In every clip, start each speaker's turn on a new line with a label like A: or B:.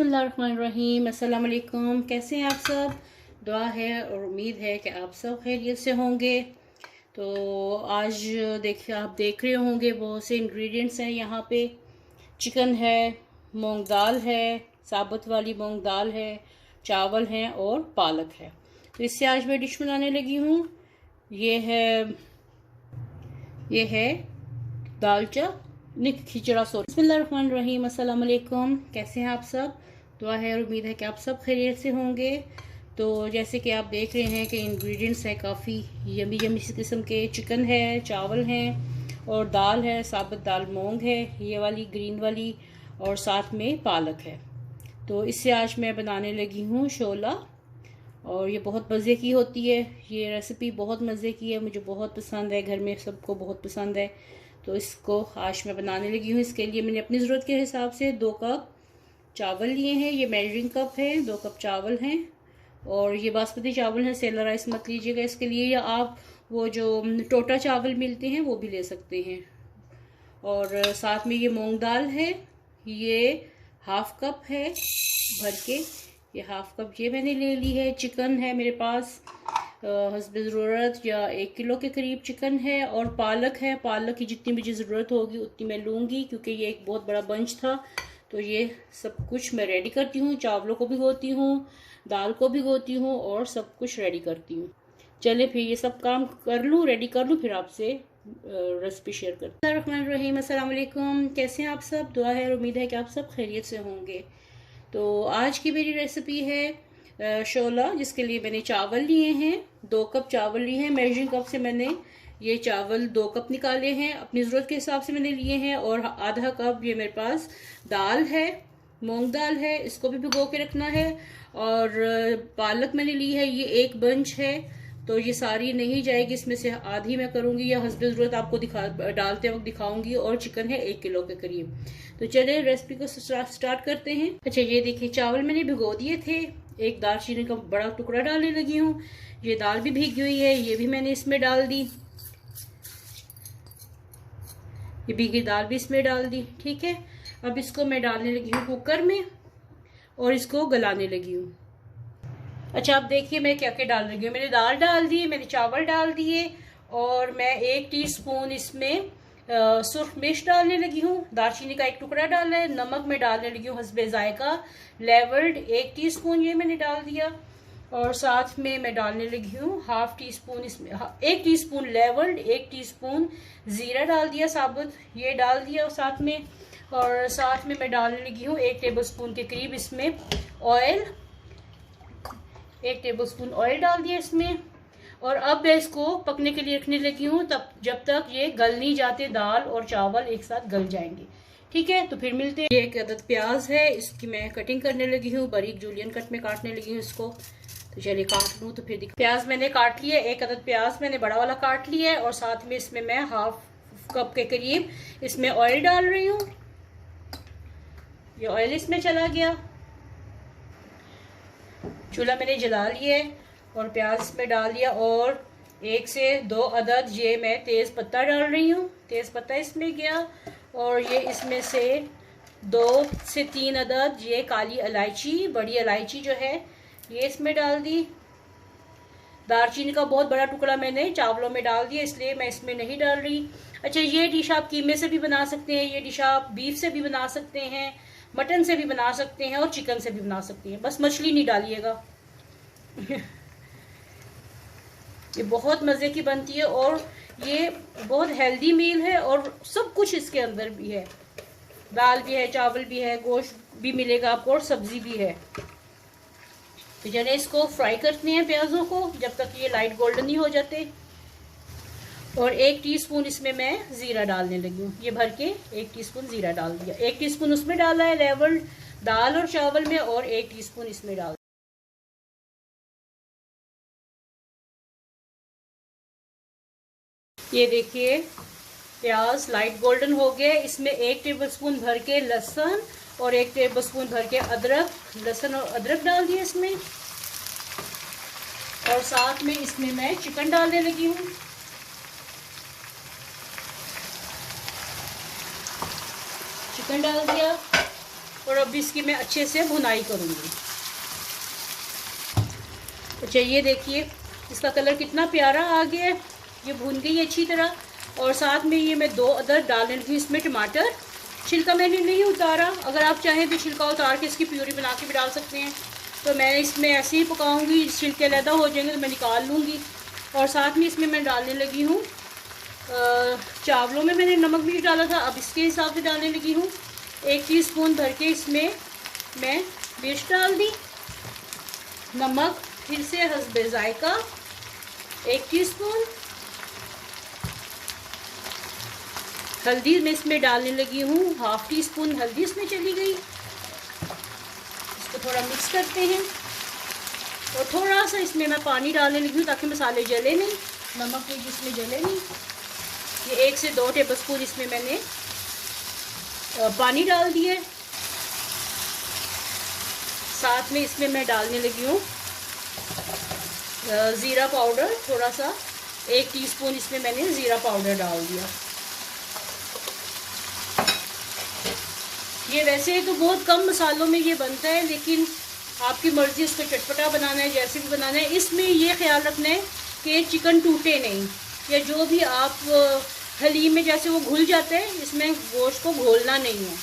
A: बिस्मिल्लाहिर्रहमानिर्रहीम। अस्सलाम वालेकुम। कैसे हैं आप सब? दुआ है और उम्मीद है कि आप सब खैरियत से होंगे। तो आज देखिए, आप देख रहे होंगे बहुत से इंग्रेडिएंट्स हैं यहाँ पे। चिकन है, मूंग दाल है, साबुत वाली मूंग दाल है, चावल हैं और पालक है। तो इससे आज मैं डिश बनाने लगी हूँ। ये है दालचा खिचड़ा सोर। बिस्मिल्लाहिर्रहमानिर्रहीम। अस्सलाम वालेकुम। कैसे हैं आप सब? दुआ है और उम्मीद है कि आप सब खैरियत से होंगे। तो जैसे कि आप देख रहे हैं कि इंग्रेडिएंट्स है काफ़ी यमी यमी किस्म के। चिकन है, चावल हैं और दाल है, साबुत दाल मूंग है ये वाली ग्रीन वाली, और साथ में पालक है। तो इससे आज मैं बनाने लगी हूँ शोला, और ये बहुत मज़े की होती है। ये रेसिपी बहुत मज़े की है, मुझे बहुत पसंद है, घर में सबको बहुत पसंद है। तो इसको आज मैं बनाने लगी हूँ। इसके लिए मैंने अपनी ज़रूरत के हिसाब से 2 कप चावल लिए हैं। ये मेजरिंग कप है, 2 कप चावल हैं। और ये बासमती चावल है, सेला राइस मत लीजिएगा इसके लिए, या आप वो जो टोटा चावल मिलते हैं वो भी ले सकते हैं। और साथ में ये मूंग दाल है, ये हाफ कप है भर के, ये हाफ कप ये मैंने ले ली है। चिकन है मेरे पास हस्बे ज़रूरत, या 1 किलो के करीब चिकन है। और पालक है, पालक की जितनी मुझे ज़रूरत होगी उतनी मैं लूँगी, क्योंकि ये एक बहुत बड़ा बंच था। तो ये सब कुछ मैं रेडी करती हूँ, चावलों को भिगोती हूँ, दाल को भिगोती हूँ और सब कुछ रेडी करती हूँ। चले फिर ये सब काम कर लूँ, रेडी कर लूँ, फिर आपसे रेसिपी शेयर करते हैं। बिस्मिल्लाहिर्रहमानिर्रहीम। अस्सलाम वालेकुम। कैसे हैं आप सब? दुआ है और उम्मीद है कि आप सब खैरियत से होंगे। तो आज की मेरी रेसिपी है शोला, जिसके लिए मैंने चावल लिए हैं, 2 कप चावल लिए हैं। मेजरिंग कप से मैंने ये चावल 2 कप निकाले हैं, अपनी ज़रूरत के हिसाब से मैंने लिए हैं। और आधा कप ये मेरे पास दाल है, मूंग दाल है, इसको भी भिगो के रखना है। और पालक मैंने ली है, ये 1 बंच है। तो ये सारी नहीं जाएगी, इसमें से आधी मैं करूँगी, या हस्बे ज़रूरत आपको डालते वक्त दिखाऊंगी। और चिकन है 1 किलो के करीब। तो चलिए रेसिपी को स्टार्ट करते हैं। अच्छा, ये देखिए चावल मैंने भिगो दिए थे, एक दालचीनी का बड़ा टुकड़ा डालने लगी हूँ। ये दाल भी भीगी हुई है, ये भी मैंने इसमें डाल दी, ये भीगी दाल भी इसमें डाल दी। ठीक है, अब इसको मैं डालने लगी हूँ कुकर में और इसको गलाने लगी हूँ। अच्छा, आप देखिए मैं क्या क्या डाल रही हूँ। मैंने दाल डाल दी, मैंने चावल डाल दिए, और मैं 1 टीस्पून इसमें सुर्ख मिर्च डालने लगी हूँ। दालचीनी का 1 टुकड़ा डाला है। नमक मैं डालने लगी हूँ हस्बे जायका, लेवल्ड 1 टीस्पून ये मैंने डाल दिया। और साथ में मैं डालने लगी हूँ हाफ टी स्पून, इसमें 1 टीस्पून लेवल्ड, 1 टीस्पून ज़ीरा डाल दिया साबुत, ये डाल दिया साथ में। और साथ में मैं डालने लगी हूँ 1 टेबलस्पून के करीब इसमें ऑयल, 1 टेबलस्पून ऑयल डाल दिया इसमें। और अब मैं इसको पकने के लिए रखने लगी हूँ, तब जब तक ये गल नहीं जाते, दाल और चावल एक साथ गल जाएंगे। ठीक है, तो फिर मिलते हैं। ये 1 अदद प्याज है, इसकी मैं कटिंग करने लगी हूँ, बारीक जूलियन कट में काटने लगी हूँ इसको। तो चलिए काट लूँ तो फिर प्याज मैंने काट लिया, 1 अदद प्याज मैंने बड़ा वाला काट लिया है। और साथ में इसमें मैं हाफ कप के करीब इसमें ऑयल डाल रही हूँ। ये ऑयल इसमें चला गया, चूल्हा मैंने जला लिया है और प्याज इसमें डाल दिया। और 1 से 2 अदद ये मैं तेज़ पत्ता डाल रही हूँ, तेज़ पत्ता इसमें गया। और ये इसमें से 2 से 3 अदद ये काली इलायची, बड़ी इलायची जो है, ये इसमें डाल दी। दालचीनी का बहुत बड़ा टुकड़ा मैंने चावलों में डाल दिया, इसलिए मैं इसमें नहीं डाल रही। अच्छा, ये डिश आप कीमे से भी बना सकते हैं, ये डिश आप बीफ से भी बना सकते हैं, मटन से भी बना सकते हैं और चिकन से भी बना सकते हैं, बस मछली नहीं डालिएगा। ये बहुत मज़े की बनती है और ये बहुत हेल्दी मील है, और सब कुछ इसके अंदर भी है, दाल भी है, चावल भी है, गोश्त भी मिलेगा आपको, और सब्जी भी है। तो चलिए इसको फ्राई करते हैं प्याजों को, जब तक ये लाइट गोल्डन नहीं हो जाते। और 1 टीस्पून इसमें मैं ज़ीरा डालने लगी हूँ, ये भर के 1 टीस्पून ज़ीरा डाल दिया। 1 टीस्पून उसमें डाला है लेवल्ड दाल और चावल में, और 1 टीस्पून इसमें डाल। ये देखिए प्याज लाइट गोल्डन हो गए। इसमें 1 टेबलस्पून भर के लहसुन और 1 टेबलस्पून भर के अदरक, लहसुन और अदरक डाल दिया इसमें। और साथ में इसमें मैं चिकन डालने लगी हूँ। चिकन डाल दिया और अब इसकी मैं अच्छे से भुनाई करूँगी। अच्छा ये देखिए इसका कलर कितना प्यारा आ गया है, ये भून गई अच्छी तरह। और साथ में ये मैं 2 अदर डालने लगी इसमें टमाटर। छिलका मैंने नहीं उतारा, अगर आप चाहें तो छिलका उतार के इसकी प्यूरी बना के भी डाल सकते हैं। तो मैं इसमें ऐसे ही पकाऊंगी, छिलके अलग हो जाएंगे तो मैं निकाल लूँगी। और साथ में इसमें मैं डालने लगी हूँ, चावलों में मैंने नमक भी डाला था, अब इसके हिसाब से डालने लगी हूँ। 1 टीस्पून भर के इसमें मैं मिर्च डाल दी, नमक फिर से हस्बे जायका 1 टीस्पून, हल्दी मैं इसमें डालने लगी हूँ 1/2 टीस्पून हल्दी इसमें चली गई। इसको थोड़ा मिक्स करते हैं और थोड़ा सा इसमें मैं पानी डालने लगी हूँ ताकि मसाले जले नहीं, नमक भी जिसमें जले नहीं। ये 1 से 2 टेबलस्पून इसमें मैंने पानी डाल दिया है। साथ में इसमें मैं डालने लगी हूँ ज़ीरा पाउडर, थोड़ा सा 1 टीस्पून इसमें मैंने ज़ीरा पाउडर डाल दिया। ये वैसे तो बहुत कम मसालों में ये बनता है, लेकिन आपकी मर्ज़ी उसको चटपटा बनाना है, जैसे भी बनाना है। इसमें ये ख्याल रखना है कि चिकन टूटे नहीं, या जो भी आप हलीम में जैसे वो घुल जाते हैं, इसमें गोश्त को घोलना नहीं है।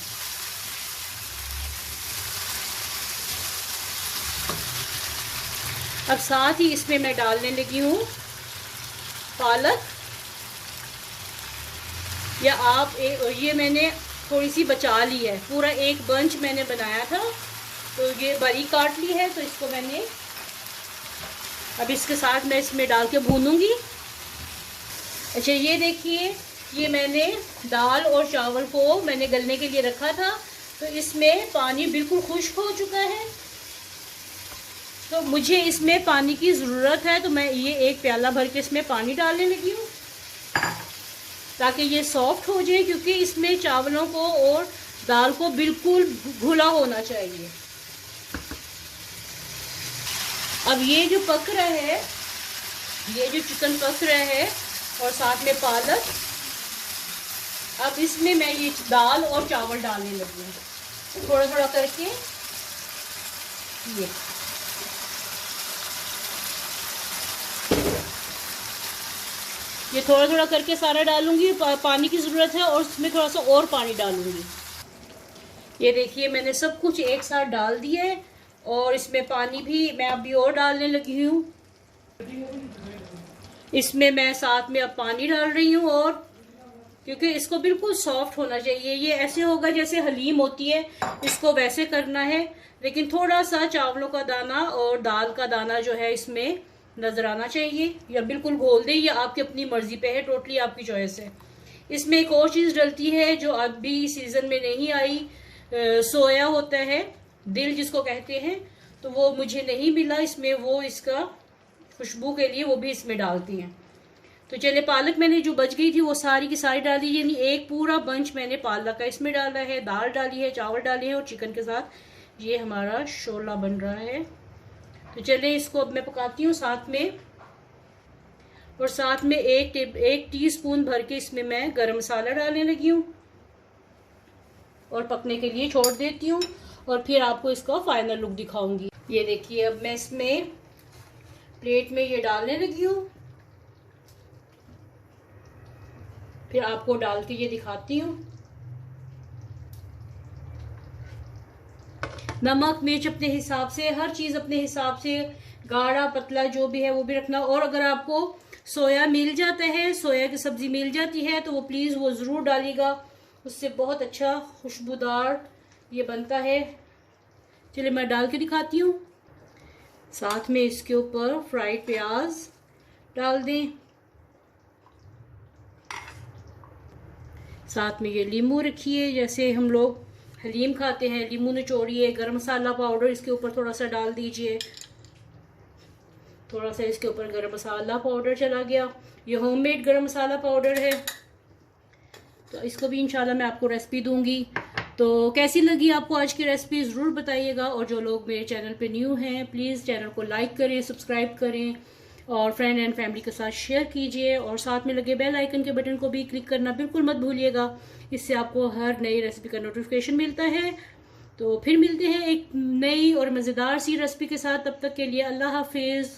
A: अब साथ ही इसमें मैं डालने लगी हूँ पालक, या आप ये मैंने थोड़ी सी बचा ली है, पूरा एक बंच मैंने बनाया था तो ये बारीक काट ली है। तो इसको मैंने अब इसके साथ मैं इसमें डाल के भूनूंगी। अच्छा ये देखिए, ये मैंने दाल और चावल को मैंने गलने के लिए रखा था, तो इसमें पानी बिल्कुल खुश्क हो चुका है। तो मुझे इसमें पानी की ज़रूरत है, तो मैं ये 1 प्याला भर के इसमें पानी डालने लगी हूँ ताकि ये सॉफ्ट हो जाए, क्योंकि इसमें चावलों को और दाल को बिल्कुल घुला होना चाहिए। अब ये जो पक रहा है, ये जो चिकन पक रहा है और साथ में पालक, अब इसमें मैं ये दाल और चावल डालने लगी हूँ थोड़ा थोड़ा करके। ये थोड़ा थोड़ा करके सारा डालूंगी, पानी की ज़रूरत है और इसमें थोड़ा सा और पानी डालूंगी। ये देखिए मैंने सब कुछ एक साथ डाल दिया है और इसमें पानी भी मैं अभी और डालने लगी हूँ। इसमें मैं साथ में अब पानी डाल रही हूँ, और क्योंकि इसको बिल्कुल सॉफ्ट होना चाहिए। ये ऐसे होगा जैसे हलीम होती है, इसको वैसे करना है, लेकिन थोड़ा सा चावलों का दाना और दाल का दाना जो है इसमें नजर आना चाहिए, या बिल्कुल घोल दे, या आपकी अपनी मर्जी पे है, टोटली आपकी चॉइस है। इसमें एक और चीज़ डलती है जो अभी सीजन में नहीं आई, सोया होता है, दिल जिसको कहते हैं, तो वो मुझे नहीं मिला इसमें, वो इसका खुशबू के लिए वो भी इसमें डालती हैं। तो चले, पालक मैंने जो बच गई थी वो सारी की सारी डाल दी, यानी एक पूरा बंच मैंने पालक का इसमें डाला है, दाल डाली है, चावल डाले हैं, और चिकन के साथ ये हमारा शोला बन रहा है। तो चले इसको अब मैं पकाती हूँ साथ में, और साथ में 1 टीस्पून भर के इसमें मैं गरम मसाला डालने लगी हूँ और पकने के लिए छोड़ देती हूँ, और फिर आपको इसका फाइनल लुक दिखाऊंगी। ये देखिए अब मैं इसमें प्लेट में ये डालने लगी हूँ, फिर आपको डाल के ये दिखाती हूँ। नमक मिर्च अपने हिसाब से, हर चीज़ अपने हिसाब से, गाढ़ा पतला जो भी है वो भी रखना। और अगर आपको सोया मिल जाता है, सोया की सब्ज़ी मिल जाती है, तो वो प्लीज़ वो ज़रूर डालिएगा, उससे बहुत अच्छा खुशबूदार ये बनता है। चलिए मैं डाल के दिखाती हूँ। साथ में इसके ऊपर फ्राइड प्याज डाल दें, साथ में ये नींबू रखिए, जैसे हम लोग हलीम खाते हैं, नींबू निचोड़िए, गरम मसाला पाउडर इसके ऊपर थोड़ा सा डाल दीजिए, थोड़ा सा इसके ऊपर गरम मसाला पाउडर चला गया, ये होममेड गरम मसाला पाउडर है। तो इसको भी इंशाल्लाह मैं आपको रेसिपी दूंगी। तो कैसी लगी आपको आज की रेसिपी ज़रूर बताइएगा, और जो लोग मेरे चैनल पे न्यू हैं प्लीज़ चैनल को लाइक करें, सब्सक्राइब करें, और फ्रेंड एंड फैमिली के साथ शेयर कीजिए, और साथ में लगे बेल आइकन के बटन को भी क्लिक करना बिल्कुल मत भूलिएगा, इससे आपको हर नई रेसिपी का नोटिफिकेशन मिलता है। तो फिर मिलते हैं एक नई और मज़ेदार सी रेसिपी के साथ। तब तक के लिए अल्लाह हाफिज़।